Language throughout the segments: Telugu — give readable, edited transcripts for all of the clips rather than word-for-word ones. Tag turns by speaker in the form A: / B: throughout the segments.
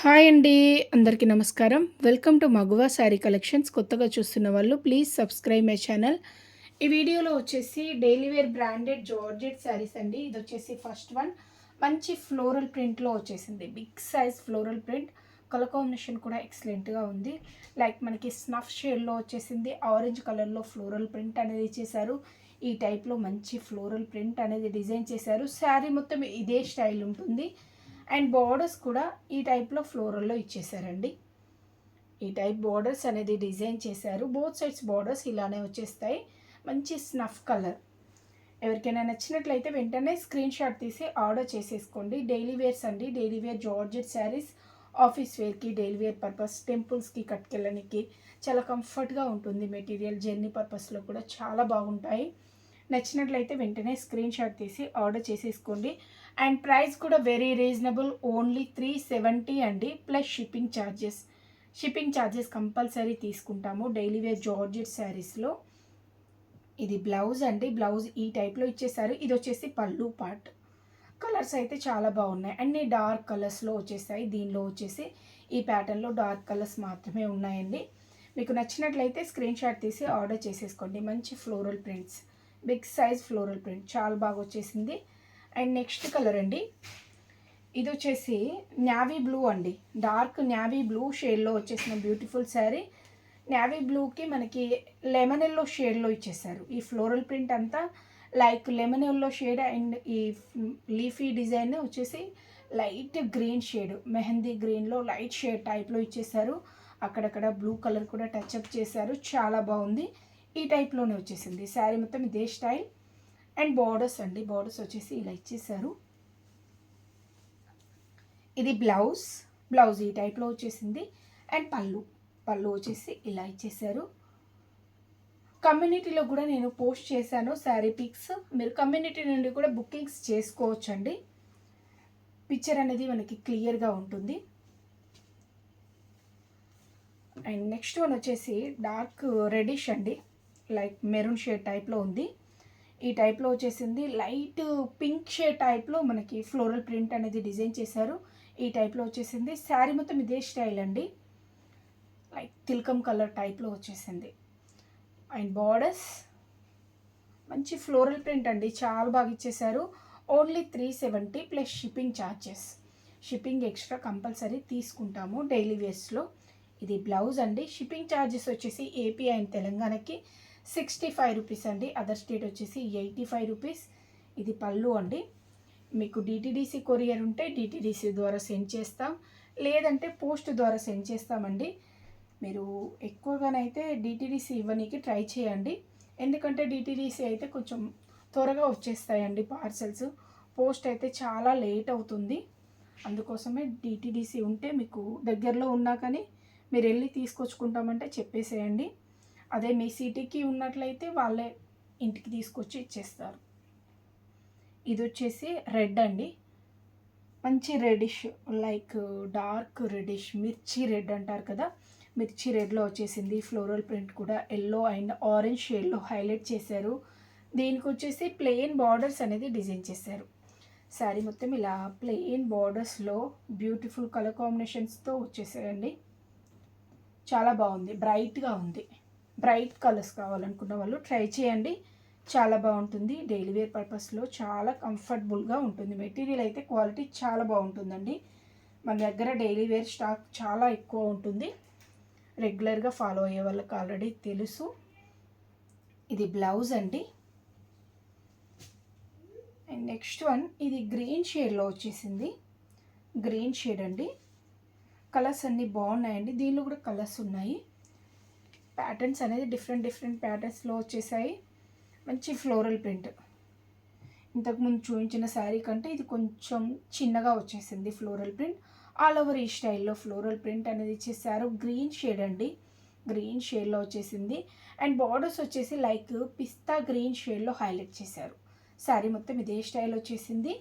A: హాయ్ అండి. అందరికీ నమస్కారం. Welcome to Maguva sari collections. కొత్తగా చూస్తున్న వాళ్ళు ప్లీజ్ సబ్స్క్రైబ్ మై ఛానల్. ఈ వీడియోలో వచ్చేసి daily wear branded georgette saris అండి. ఇది వచ్చేసి ఫస్ట్ వన్ మంచి ఫ్లోరల్ ప్రింట్లో వచ్చేసింది. Big size floral print. Colour combination కూడా ఎక్సలెంట్గా ఉంది. లైక్ మనకి స్నఫ్ షేడ్లో వచ్చేసింది. ఆరెంజ్ కలర్లో ఫ్లోరల్ ప్రింట్ అనేది ఇచ్చేసారు. ఈ టైప్లో మంచి ఫ్లోరల్ ప్రింట్ అనేది డిజైన్ చేశారు. శారీ మొత్తం ఇదే స్టైల్ ఉంటుంది. అండ్ బార్డర్స్ కూడా ఈ టైప్లో ఫ్లోరల్లో ఇచ్చేసారండి. ఈ టైప్ బార్డర్స్ అనేది డిజైన్ చేశారు. బోత్ సైడ్స్ బార్డర్స్ ఇలానే వచ్చేస్తాయి. మంచి స్నఫ్ కలర్. ఎవరికైనా నచ్చినట్లయితే వెంటనే స్క్రీన్ షాట్ తీసి ఆర్డర్ చేసేసుకోండి. డైలీ వేర్స్ అండి. Daily wear georgette saris office వేర్కి, డైలీ వేర్ పర్పస్, టెంపుల్స్కి కట్టుకెళ్ళడానికి చాలా కంఫర్ట్గా ఉంటుంది. మెటీరియల్ జర్నీ పర్పస్లో కూడా చాలా బాగుంటాయి. నచ్చినట్లయితే వెంటనే స్క్రీన్ షాట్ తీసి ఆర్డర్ చేసేసుకోండి. అండ్ ప్రైస్ కూడా వెరీ రీజనబుల్. ఓన్లీ 370 అండి, plus shipping charges. Shipping charges compulsory తీసుకుంటాము డైలీ వేర్ జార్జెట్ శారీస్లో. ఇది బ్లౌజ్ అండి. బ్లౌజ్ ఈ టైప్లో ఇచ్చేసారు. ఇది వచ్చేసి పళ్ళు పార్ట్. కలర్స్ అయితే చాలా బాగున్నాయి. అన్ని డార్క్ కలర్స్లో వచ్చేసాయి. దీనిలో వచ్చేసి ఈ ప్యాటర్న్లో డార్క్ కలర్స్ మాత్రమే ఉన్నాయండి. మీకు నచ్చినట్లయితే స్క్రీన్ షాట్ తీసి ఆర్డర్ చేసేసుకోండి. మంచి floral prints, big size floral print చాలా బాగా వచ్చేసింది. అండ్ నెక్స్ట్ కలర్ అండి. ఇది వచ్చేసి నావీ బ్లూ అండి. డార్క్ నావీ బ్లూ షేడ్లో వచ్చేసిన బ్యూటిఫుల్ శారీ. నావీ బ్లూకి మనకి లెమన్ ఎల్లో షేడ్లో ఇచ్చేసారు. ఈ ఫ్లోరల్ ప్రింట్ అంతా like lemon yellow shade. And ఈ లీఫీ డిజైన్ వచ్చేసి లైట్ గ్రీన్ షేడ్, మెహందీ గ్రీన్లో లైట్ షేడ్ టైప్లో ఇచ్చేసారు. అక్కడక్కడ బ్లూ కలర్ కూడా టచ్అప్ చేశారు. చాలా బాగుంది. ఈ టైప్లోనే వచ్చేసింది శారీ మొత్తం ఇదే స్టైల్. అండ్ బార్డర్స్ అండి. బార్డర్స్ వచ్చేసి ఇలా ఇచ్చేసారు. ఇది బ్లౌజ్. బ్లౌజ్ ఈ టైప్లో వచ్చేసింది. అండ్ పళ్ళు వచ్చేసి ఇలా ఇచ్చేసారు. కమ్యూనిటీలో కూడా నేను పోస్ట్ చేశాను శారీ పిక్స్. మీరు కమ్యూనిటీ నుండి కూడా బుకింగ్స్ చేసుకోవచ్చండి. పిక్చర్ అనేది మనకి క్లియర్గా ఉంటుంది. అండ్ నెక్స్ట్ వన్ వచ్చేసి డార్క్ రెడిష్ అండి. లైక్ మెరూన్ షేడ్ టైప్లో ఉంది. ఈ టైప్లో వచ్చేసింది. లైట్ పింక్ షేడ్ టైప్లో మనకి ఫ్లోరల్ ప్రింట్ అనేది డిజైన్ చేశారు. ఈ టైప్లో వచ్చేసింది. శారీ మొత్తం ఇదే స్టైల్ అండి. లైక్ తిల్కం కలర్ టైప్లో వచ్చేసింది. అండ్ బార్డర్స్ మంచి ఫ్లోరల్ ప్రింట్ అండి. చాలా బాగా ఇచ్చేసారు. Only 370 plus shipping charges. Shipping extra compulsory తీసుకుంటాము డైలీ వేర్స్లో. ఇది బ్లౌజ్ అండి. షిప్పింగ్ ఛార్జెస్ వచ్చేసి ఏపీ అండ్ తెలంగాణకి 65 రూపీస్ అండి. అదర్ స్టేట్ వచ్చేసి 85 రూపీస్. ఇది పళ్ళు అండి. మీకు డిటీడీసీ కొరియర్ ఉంటే డిటీడీసీ ద్వారా సెండ్ చేస్తాం, లేదంటే పోస్ట్ ద్వారా సెండ్ చేస్తామండి. మీరు ఎక్కువగానైతే డిటీడీసీ ఇవ్వనీకి ట్రై చేయండి. ఎందుకంటే డిటీడీసీ అయితే కొంచెం త్వరగా వచ్చేస్తాయండి పార్సల్స్. పోస్ట్ అయితే చాలా లేట్ అవుతుంది. అందుకోసమే డిటీడీసీ ఉంటే మీకు దగ్గరలో ఉన్నా కానీ మీరు వెళ్ళి తీసుకొచ్చుకుంటామంటే చెప్పేసేయండి. అదే మీ సిటీకి ఉన్నట్లయితే వాళ్ళే ఇంటికి తీసుకొచ్చి ఇచ్చేస్తారు. ఇది వచ్చేసి రెడ్ అండి. మంచి రెడిష్, లైక్ డార్క్ రెడిష్, మిర్చి రెడ్ అంటారు కదా, మిర్చి రెడ్లో వచ్చేసింది. ఫ్లోరల్ ప్రింట్ కూడా ఎల్లో అండ్ ఆరెంజ్ షేడ్లో హైలైట్ చేశారు. దీనికి వచ్చేసి ప్లెయిన్ బార్డర్స్ అనేది డిజైన్ చేశారు. శారీ మొత్తం ఇలా ప్లెయిన్ బార్డర్స్లో బ్యూటిఫుల్ కలర్ కాంబినేషన్స్తో వచ్చేసాయండి. చాలా బాగుంది. బ్రైట్గా ఉంది. బ్రైట్ కలర్స్ కావాలనుకున్న వాళ్ళు ట్రై చేయండి. చాలా బాగుంటుంది. డైలీ వేర్ పర్పస్లో చాలా కంఫర్టబుల్గా ఉంటుంది. మెటీరియల్ అయితే క్వాలిటీ చాలా బాగుంటుందండి. మన దగ్గర డైలీ వేర్ స్టాక్ చాలా ఎక్కువ ఉంటుంది. రెగ్యులర్గా ఫాలో అయ్యే వాళ్ళకి ఆల్రెడీ తెలుసు. ఇది బ్లౌజ్ అండి. అండ్ నెక్స్ట్ వన్ ఇది గ్రీన్ షేడ్లో వచ్చేసింది. గ్రీన్ షేడ్ అండి. కలర్స్ అన్నీ బాగున్నాయండి. దీనిలో కూడా కలర్స్ ఉన్నాయి. ప్యాటర్న్స్ అనేది డిఫరెంట్ ప్యాటర్న్స్లో వచ్చేసాయి. మంచి ఫ్లోరల్ ప్రింట్. ఇంతకుముందు చూపించిన శారీ కంటే ఇది కొంచెం చిన్నగా వచ్చేసింది ఫ్లోరల్ ప్రింట్. ఆల్ ఓవర్ ఈ స్టైల్లో ఫ్లోరల్ ప్రింట్ అనేది ఇచ్చేసారు. గ్రీన్ షేడ్ అండి. గ్రీన్ షేడ్లో వచ్చేసింది. అండ్ బార్డర్స్ వచ్చేసి లైక్ పిస్తా గ్రీన్ షేడ్లో హైలైట్ చేశారు. శారీ మొత్తం ఇదే స్టైల్ వచ్చేసింది.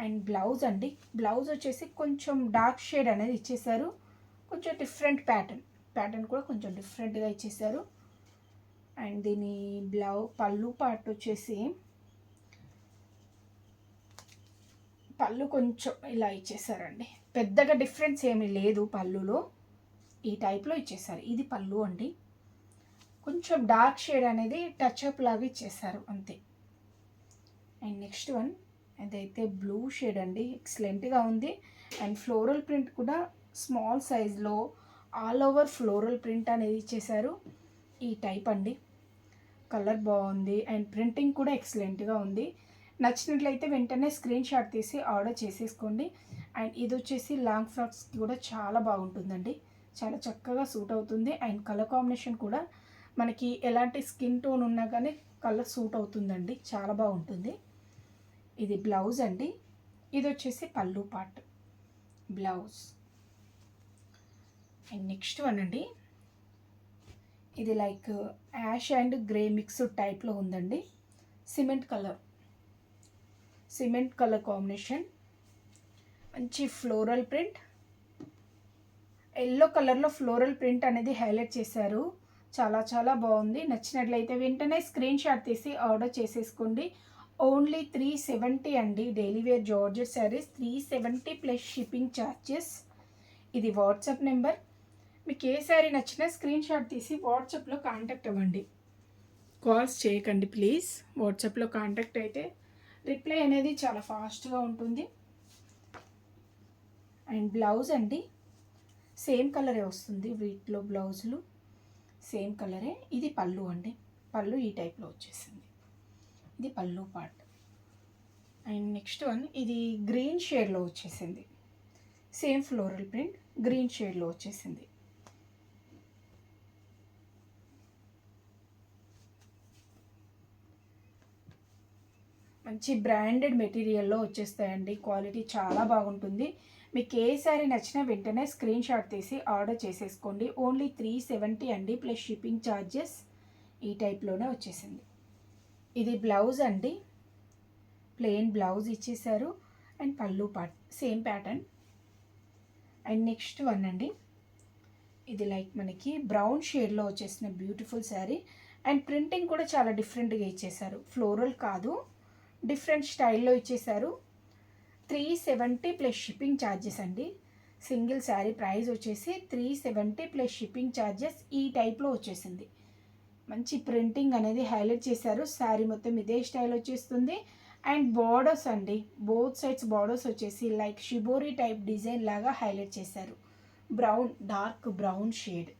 A: అండ్ బ్లౌజ్ అండి. బ్లౌజ్ వచ్చేసి కొంచెం డార్క్ షేడ్ అనేది ఇచ్చేసారు. కొంచెం డిఫరెంట్ ప్యాటర్న్ కూడా కొంచెం డిఫరెంట్గా ఇచ్చేసారు. అండ్ దీని పళ్ళు పార్ట్ వచ్చేసి పళ్ళు కొంచెం ఇలా ఇచ్చేసారండి, పెద్దగా డిఫరెన్స్ ఏమీ లేదు పళ్ళులో, ఈ టైప్లో ఇచ్చేసారు. ఇది పళ్ళు అండి, కొంచెం డార్క్ షేడ్ అనేది టచ్అప్ లాగా ఇచ్చేసారు అంతే. అండ్ నెక్స్ట్ వన్ అదైతే బ్లూ షేడ్ అండి, ఎక్సలెంట్గా ఉంది. అండ్ ఫ్లోరల్ ప్రింట్ కూడా స్మాల్ సైజ్లో ఆల్ ఓవర్ ఫ్లోరల్ ప్రింట్ అనేది ఇచ్చేసారు. ఈ టైప్ అండి, కలర్ బాగుంది అండ్ ప్రింటింగ్ కూడా ఎక్సలెంట్గా ఉంది. నచ్చినట్లయితే వెంటనే స్క్రీన్ షాట్ తీసి ఆర్డర్ చేసేసుకోండి. అండ్ ఇది వచ్చేసి లాంగ్ ఫ్రాక్స్కి కూడా చాలా బాగుంటుందండి, చాలా చక్కగా సూట్ అవుతుంది. అండ్ కలర్ కాంబినేషన్ కూడా మనకి ఎలాంటి స్కిన్ టోన్ ఉన్నా కానీ కలర్ సూట్ అవుతుందండి, చాలా బాగుంటుంది. ఇది బ్లౌజ్ అండి, ఇది వచ్చేసి పళ్ళు part blouse. And next one అండి, ఇది like ash and grey mixed టైప్లో ఉందండి. సిమెంట్ కలర్ కాంబినేషన్, మంచి ఫ్లోరల్ ప్రింట్, ఎల్లో కలర్లో ఫ్లోరల్ ప్రింట్ అనేది హైలైట్ చేశారు. చాలా చాలా బాగుంది. నచ్చినట్లయితే వెంటనే స్క్రీన్ షాట్ తీసి ఆర్డర్ చేసేసుకోండి. ఓన్లీ 370 అండి, daily wear georgette sarees 370 plus shipping charges. ఇది వాట్సాప్ నెంబర్, మీకు ఏ శారీ నచ్చినా స్క్రీన్ షాట్ తీసి వాట్సాప్లో కాంటాక్ట్ అవ్వండి, కాల్స్ చేయకండి ప్లీజ్. వాట్సాప్లో కాంటాక్ట్ అయితే రిప్లై అనేది చాలా ఫాస్ట్గా ఉంటుంది. అండ్ బ్లౌజ్ అండి, సేమ్ కలరే వస్తుంది వీటిలో, బ్లౌజులు సేమ్ కలరే. ఇది పళ్ళు అండి, పళ్ళు ఈ టైప్లో వచ్చేసింది, ఇది పళ్ళు పార్ట్. అండ్ నెక్స్ట్ వన్ ఇది గ్రీన్ షేడ్లో వచ్చేసింది, సేమ్ ఫ్లోరల్ ప్రింట్ గ్రీన్ షేడ్లో వచ్చేసింది. మంచి బ్రాండెడ్ మెటీరియల్లో వచ్చేస్తాయండి, క్వాలిటీ చాలా బాగుంటుంది. మీకు ఏ శారీ నచ్చినా వెంటనే స్క్రీన్ షాట్ తీసి ఆర్డర్ చేసేసుకోండి. ఓన్లీ 370 అండి ప్లస్ షిప్పింగ్ ఛార్జెస్. ఈ టైప్లోనే వచ్చేసింది. ఇది బ్లౌజ్ అండి, ప్లెయిన్ బ్లౌజ్ ఇచ్చేసారు అండ్ పళ్ళు part same pattern. And next one అండి, ఇది లైక్ మనకి బ్రౌన్ షేడ్లో వచ్చేసిన బ్యూటిఫుల్ శారీ. అండ్ ప్రింటింగ్ కూడా చాలా డిఫరెంట్గా ఇచ్చేసారు, ఫ్లోరల్ కాదు, డిఫరెంట్ స్టైల్లో ఇచ్చేసారు. 370 ప్లస్ షిప్పింగ్ ఛార్జెస్ అండి. సింగిల్ శారీ ప్రైస్ వచ్చేసి 370 ప్లస్ షిప్పింగ్ ఛార్జెస్. ఈ టైప్లో వచ్చేసింది, మంచి ప్రింటింగ్ అనేది హైలైట్ చేశారు. శారీ మొత్తం ఇదే స్టైల్ వచ్చేస్తుంది. అండ్ బార్డర్స్ అండి, బోత్ సైడ్స్ బార్డర్స్ వచ్చేసి లైక్ షిబోరి టైప్ డిజైన్ లాగా హైలైట్ చేశారు. Brown, dark brown shade.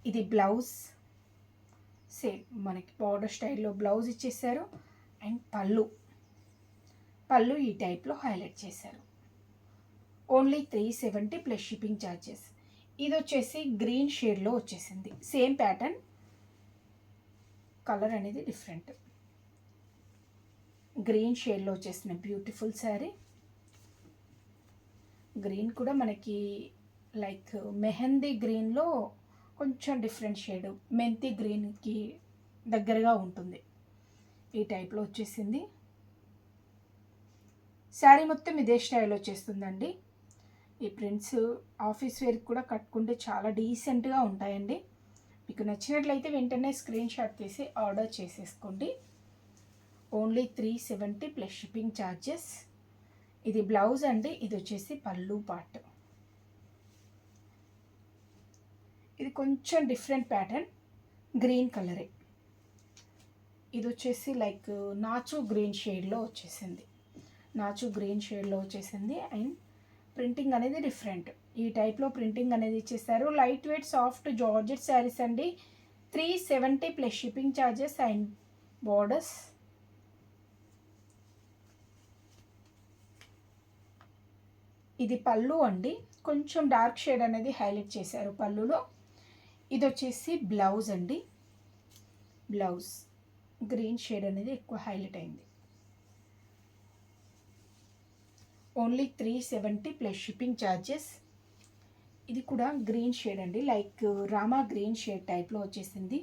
A: ఇది బ్లౌజ్, సేమ్ మనకి బార్డర్ స్టైల్లో బ్లౌజ్ ఇచ్చేసారు. అండ్ పళ్ళు ఈ టైప్లో హైలైట్ చేశారు. Only 370 plus shipping charges. ఇది వచ్చేసి గ్రీన్ షేడ్లో వచ్చేసింది, సేమ్ ప్యాటర్న్, కలర్ అనేది డిఫరెంట్. గ్రీన్ షేడ్లో వచ్చేసిన బ్యూటిఫుల్ శారీ. గ్రీన్ కూడా మనకి లైక్ మెహందీ గ్రీన్లో కొంచెం డిఫరెంట్ షేడ్, మెంతి గ్రీన్కి దగ్గరగా ఉంటుంది. ఈ టైప్లో వచ్చేసింది. శారీ మొత్తం ఇదే స్టైల్ వచ్చేస్తుందండి. ఈ ప్రింట్స్ ఆఫీస్ వేర్కి కూడా కట్టుకుంటే చాలా డీసెంట్గా ఉంటాయండి. మీకు నచ్చినట్లయితే వెంటనే స్క్రీన్ షాట్ తీసి ఆర్డర్ చేసేసుకోండి. Only 370 plus shipping charges. ఇది బ్లౌజ్ అండి, ఇది వచ్చేసి పళ్ళు పార్ట్. ఇది కొంచెం డిఫరెంట్ ప్యాటర్న్, గ్రీన్ కలరే. ఇది వచ్చేసి లైక్ నాచు గ్రీన్ షేడ్లో వచ్చేసింది, అండ్ ప్రింటింగ్ అనేది డిఫరెంట్. ఈ టైప్లో ప్రింటింగ్ అనేది ఇచ్చేసారు. Light weight soft georgette saris అండి. 370 plus shipping charges and borders. ఇది పళ్ళు అండి, కొంచెం డార్క్ షేడ్ అనేది హైలైట్ చేశారు పళ్ళులో. ఇది వచ్చేసి బ్లౌజ్ అండి, బ్లౌజ్ గ్రీన్ షేడ్ అనేది ఎక్కువ హైలైట్ అయింది. Only 370 plus shipping charges. ఇది కూడా గ్రీన్ షేడ్ అండి, లైక్ రామా గ్రీన్ షేడ్ టైప్లో వచ్చేసింది.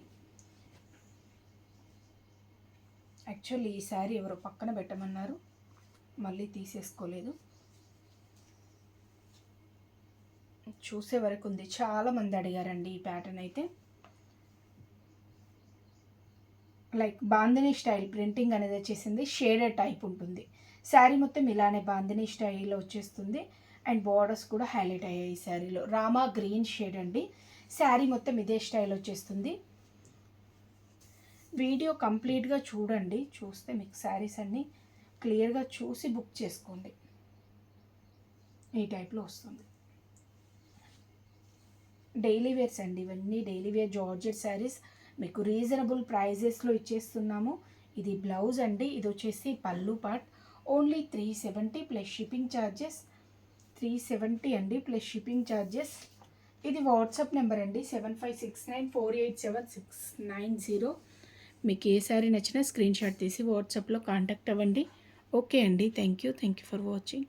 A: యాక్చువల్లీ ఈ శారీ ఎవరో పక్కన పెట్టమన్నారు, మళ్ళీ తీసేసుకోలేదు, చూసే వరకు ఉంది. చాలామంది అడిగారండి ఈ ప్యాటర్న్ అయితే. లైక్ బాందిని స్టైల్ ప్రింటింగ్ అనేది వచ్చేసింది, షేడెడ్ టైప్ ఉంటుంది. శారీ మొత్తం ఇలానే బాందిని స్టైల్లో వచ్చేస్తుంది. అండ్ బార్డర్స్ కూడా హైలైట్ అయ్యాయి ఈ శారీలో. రామా గ్రీన్ షేడ్ అండి. శారీ మొత్తం ఇదే స్టైల్ వచ్చేస్తుంది. వీడియో కంప్లీట్గా చూడండి, చూస్తే మీకు శారీస్ అన్నీ క్లియర్గా చూసి బుక్ చేసుకోండి. ఈ టైప్లో వస్తుంది. డైలీ వేర్స్ అండి ఇవన్నీ. డైలీ వేర్ జార్జెట్ శారీస్ మీకు రీజనబుల్ ప్రైజెస్లో ఇచ్చేస్తున్నాము. ఇది బ్లౌజ్ అండి. ఇది వచ్చేసి పళ్ళు part. Only 370 plus shipping charges. 370 అండి ప్లస్ షిప్పింగ్ ఛార్జెస్. ఇది వాట్సాప్ నెంబర్ అండి, 7569487690. మీకు ఏ శారీ నచ్చినా స్క్రీన్ షాట్ తీసి వాట్సాప్లో కాంటాక్ట్ అవ్వండి. ఓకే అండి, థ్యాంక్ యూ ఫర్ వాచింగ్.